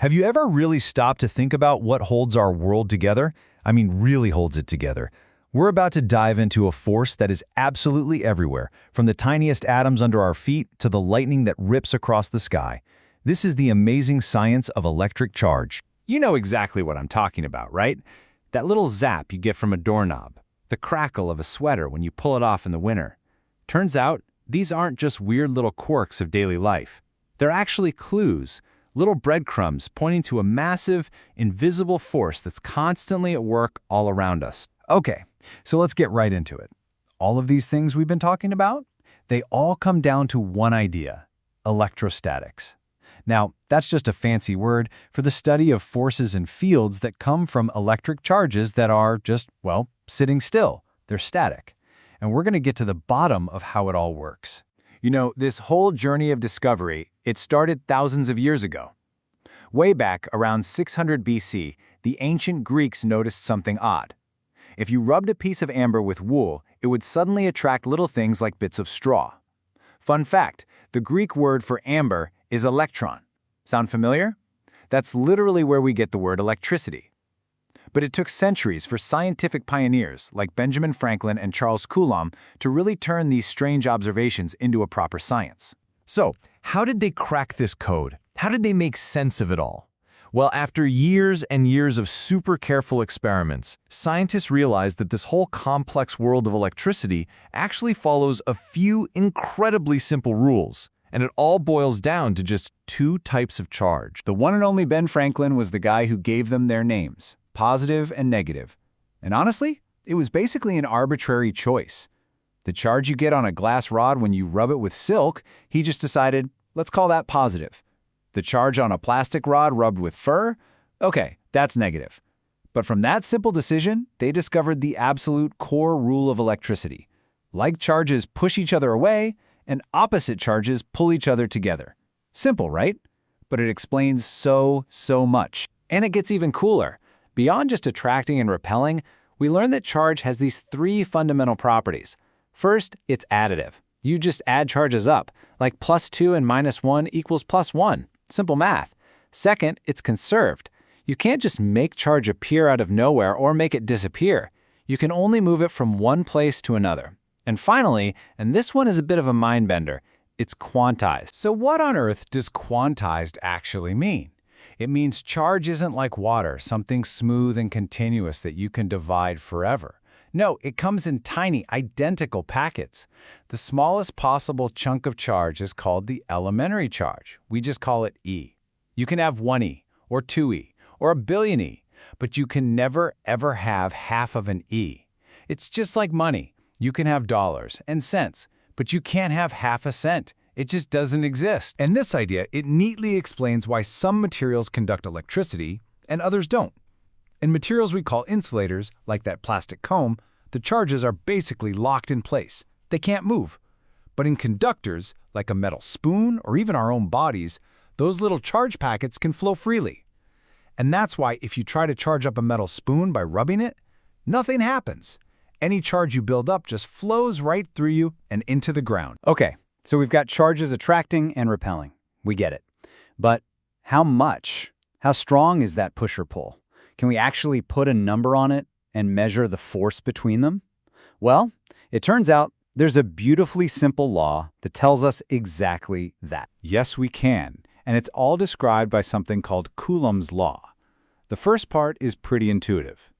Have you ever really stopped to think about what holds our world together? I mean, really holds it together. We're about to dive into a force that is absolutely everywhere, from the tiniest atoms under our feet to the lightning that rips across the sky. This is the amazing science of electric charge. You know exactly what I'm talking about, right? That little zap you get from a doorknob, the crackle of a sweater when you pull it off in the winter. Turns out, these aren't just weird little quirks of daily life. They're actually clues, little breadcrumbs pointing to a massive, invisible force that's constantly at work all around us. Okay, so let's get right into it. All of these things we've been talking about, they all come down to one idea: electrostatics. Now, that's just a fancy word for the study of forces and fields that come from electric charges that are just, well, sitting still. They're static. And we're going to get to the bottom of how it all works. You know, this whole journey of discovery, it started thousands of years ago. Way back around 600 BC, the ancient Greeks noticed something odd. If you rubbed a piece of amber with wool, it would suddenly attract little things like bits of straw. Fun fact, the Greek word for amber is electron. Sound familiar? That's literally where we get the word electricity. But it took centuries for scientific pioneers like Benjamin Franklin and Charles Coulomb to really turn these strange observations into a proper science. So, how did they crack this code? How did they make sense of it all? Well, after years and years of super careful experiments, scientists realized that this whole complex world of electricity actually follows a few incredibly simple rules, and it all boils down to just two types of charge. The one and only Ben Franklin was the guy who gave them their names: positive and negative. And honestly, it was basically an arbitrary choice. The charge you get on a glass rod when you rub it with silk, he just decided, let's call that positive. The charge on a plastic rod rubbed with fur? Okay, that's negative. But from that simple decision, they discovered the absolute core rule of electricity. Like charges push each other away, and opposite charges pull each other together. Simple, right? But it explains so much. And it gets even cooler. Beyond just attracting and repelling, we learn that charge has these three fundamental properties. First, it's additive. You just add charges up, like +2 and -1 equals +1. Simple math. Second, it's conserved. You can't just make charge appear out of nowhere or make it disappear. You can only move it from one place to another. And finally, and this one is a bit of a mind bender, it's quantized. So what on earth does quantized actually mean? It means charge isn't like water, something smooth and continuous that you can divide forever. No, it comes in tiny, identical packets. The smallest possible chunk of charge is called the elementary charge. We just call it E. You can have 1 E, or 2 E, or 1 billion E, but you can never, ever have half of an E. It's just like money. You can have dollars and cents, but you can't have half a cent. It just doesn't exist. And this idea, it neatly explains why some materials conduct electricity and others don't. In materials we call insulators, like that plastic comb, the charges are basically locked in place. They can't move. But in conductors, like a metal spoon or even our own bodies, those little charge packets can flow freely. And that's why if you try to charge up a metal spoon by rubbing it, nothing happens. Any charge you build up just flows right through you and into the ground. Okay, so we've got charges attracting and repelling. We get it. But how much? How strong is that push or pull? Can we actually put a number on it and measure the force between them? Well, it turns out there's a beautifully simple law that tells us exactly that. Yes, we can, and it's all described by something called Coulomb's law. The first part is pretty intuitive.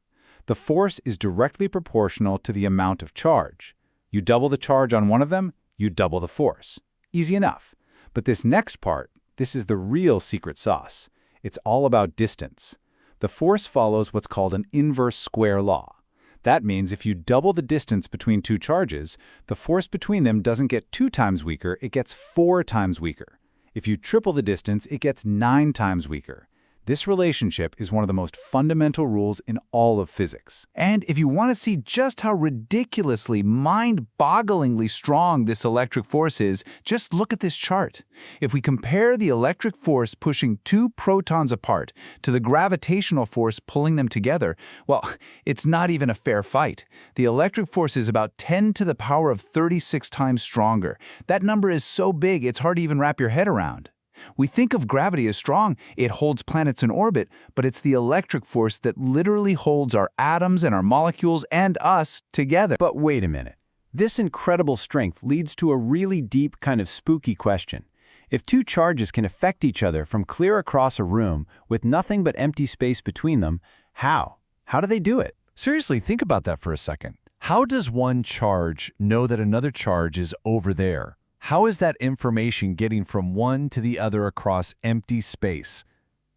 The force is directly proportional to the amount of charge. You double the charge on one of them, you double the force. Easy enough. But this next part, this is the real secret sauce. It's all about distance. The force follows what's called an inverse square law. That means if you double the distance between two charges, the force between them doesn't get 2 times weaker, it gets 4 times weaker. If you triple the distance, it gets 9 times weaker. This relationship is one of the most fundamental rules in all of physics. And if you want to see just how ridiculously, mind-bogglingly strong this electric force is, just look at this chart. If we compare the electric force pushing 2 protons apart to the gravitational force pulling them together, well, it's not even a fair fight. The electric force is about 10 to the power of 36 times stronger. That number is so big it's hard to even wrap your head around. We think of gravity as strong. It holds planets in orbit, but it's the electric force that literally holds our atoms and our molecules and us together. But wait a minute. This incredible strength leads to a really deep, kind of spooky question. If two charges can affect each other from clear across a room with nothing but empty space between them, how? How do they do it? Seriously, think about that for a second. How does one charge know that another charge is over there? How is that information getting from one to the other across empty space?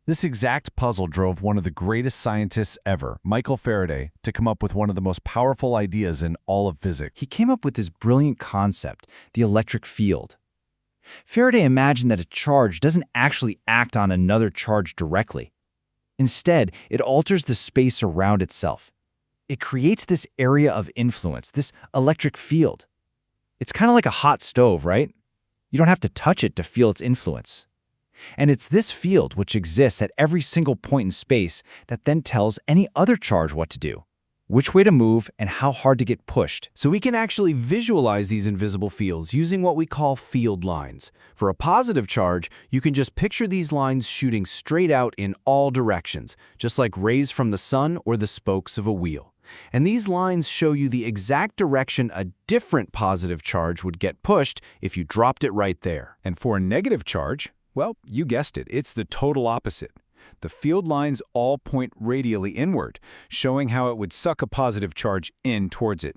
This exact puzzle drove one of the greatest scientists ever, Michael Faraday, to come up with one of the most powerful ideas in all of physics. He came up with this brilliant concept, the electric field. Faraday imagined that a charge doesn't actually act on another charge directly. Instead, it alters the space around itself. It creates this area of influence, this electric field. It's kind of like a hot stove, right? You don't have to touch it to feel its influence. And it's this field which exists at every single point in space that then tells any other charge what to do, which way to move, and how hard to get pushed. So we can actually visualize these invisible fields using what we call field lines. For a positive charge, you can just picture these lines shooting straight out in all directions, just like rays from the sun or the spokes of a wheel. And these lines show you the exact direction a different positive charge would get pushed if you dropped it right there. And for a negative charge, well, you guessed it, it's the total opposite. The field lines all point radially inward, showing how it would suck a positive charge in towards it.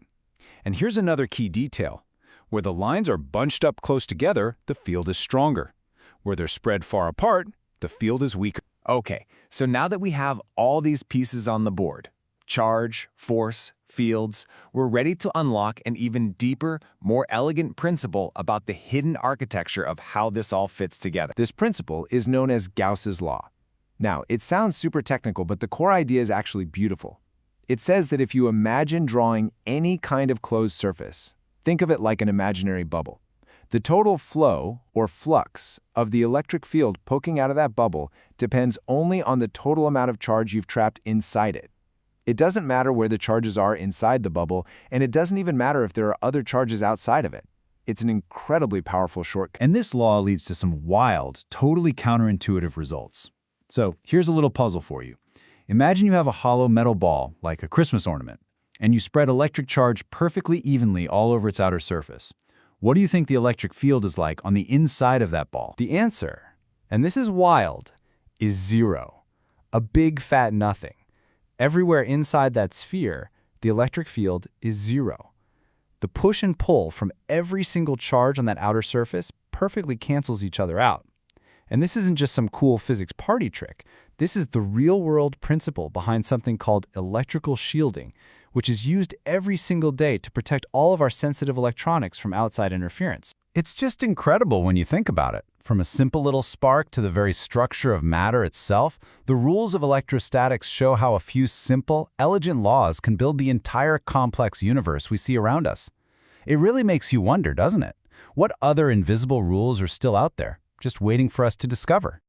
And here's another key detail. Where the lines are bunched up close together, the field is stronger. Where they're spread far apart, the field is weaker. Okay, so now that we have all these pieces on the board, charge, force, fields, we're ready to unlock an even deeper, more elegant principle about the hidden architecture of how this all fits together. This principle is known as Gauss's law. Now, it sounds super technical, but the core idea is actually beautiful. It says that if you imagine drawing any kind of closed surface, think of it like an imaginary bubble. The total flow, or flux, of the electric field poking out of that bubble depends only on the total amount of charge you've trapped inside it. It doesn't matter where the charges are inside the bubble, and it doesn't even matter if there are other charges outside of it. It's an incredibly powerful shortcut. And this law leads to some wild, totally counterintuitive results. So here's a little puzzle for you. Imagine you have a hollow metal ball, like a Christmas ornament, and you spread electric charge perfectly evenly all over its outer surface. What do you think the electric field is like on the inside of that ball? The answer, and this is wild, is 0. A big fat nothing. Everywhere inside that sphere, the electric field is 0. The push and pull from every single charge on that outer surface perfectly cancels each other out. And this isn't just some cool physics party trick. This is the real-world principle behind something called electrical shielding, which is used every single day to protect all of our sensitive electronics from outside interference. It's just incredible when you think about it. From a simple little spark to the very structure of matter itself, the rules of electrostatics show how a few simple, elegant laws can build the entire complex universe we see around us. It really makes you wonder, doesn't it? What other invisible rules are still out there, just waiting for us to discover?